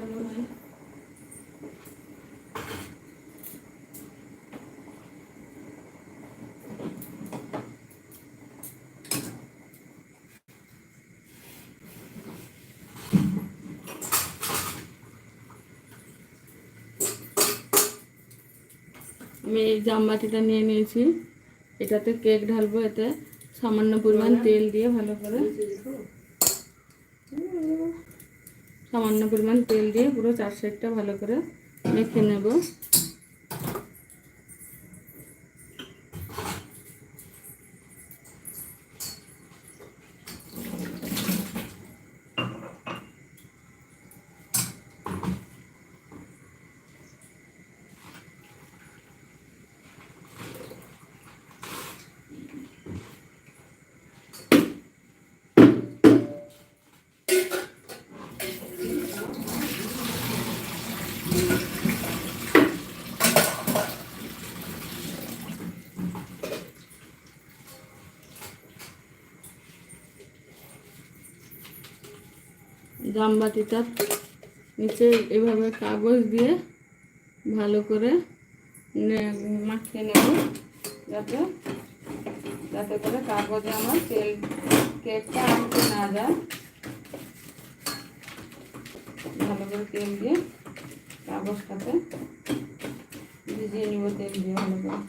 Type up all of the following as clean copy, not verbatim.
আমি এই জামবাটিটা নিয়ে নিয়েছি, এটাতে কেক ঢালবো। এতে সামান্য পরিমাণ তেল দিয়ে ভালো করে, সামান্য পরিমাণ তেল দিয়ে পুরো চার সাইডটা ভালো করে মেখে নেব। জামবাটিটার নিচে এভাবে কাগজ দিয়ে ভালো করে মাখিয়ে নেব, যাতে যাতে করে কাগজে আমার কেকটা আটকে না যায়। ভালো করে তেল দিয়ে কাগজটাতে ভিজিয়ে নিব, তেল দিয়ে ভালো করে।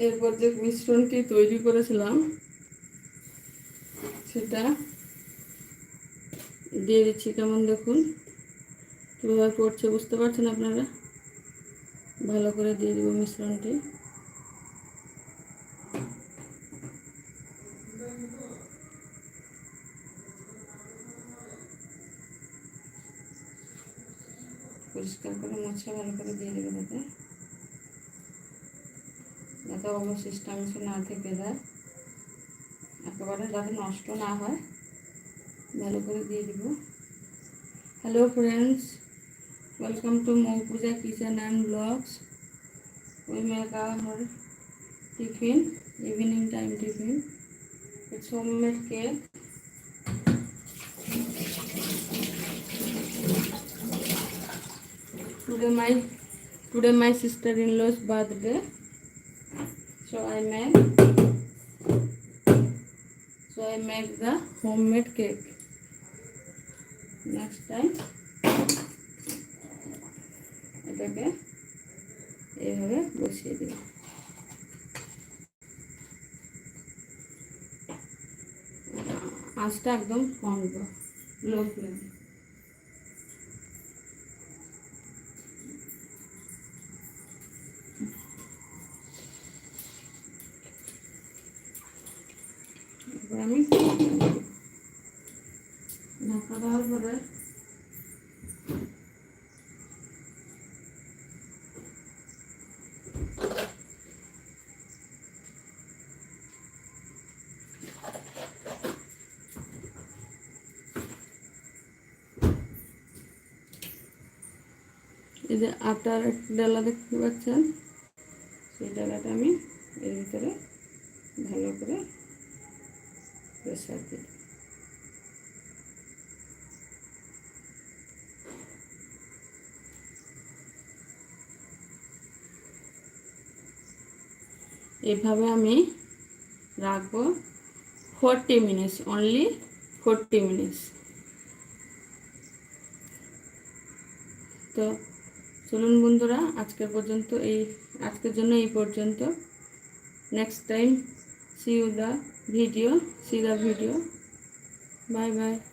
এরপর যে মিশ্রণটি তৈরি করেছিলাম সেটা দিয়ে দিচ্ছি। কেমন দেখুন কীভাবে পড়ছে, বুঝতে পারছেন আপনারা? ভালো করে দিয়ে দেবো মিশ্রণটি। পরিষ্কার করে মুছে ভালো করে দিয়ে দেবো, যাতে যাতে অবশিষ্টাংশ না থেকে যায়, একেবারে যাতে নষ্ট না হয়, ভালো করে দিয়ে দিব। Hello friends, welcome to Moupuja kitchen and blogs. We make our tiffin, evening time tiffin. It's homemade cake. Today my sister-in-law's birthday, so I make the homemade cake. Next time এটাকে এইভাবে বসিয়ে দিই। আঁচটা একদম কম, লো ফ্লেম। এবার আমি ঢাকা দেওয়ার পরে এই যে আটার ডালা দেখতে পাচ্ছেন, সেই ডালাটা আমি এর ভিতরে ভালো করে প্রেসার দিই। এভাবে আমি রাখবো 40 মিনিটস, অনলি 40 মিনিটস। তো চলুন বন্ধুরা, আজকের জন্য এই পর্যন্ত। Next time see the video. Bye bye.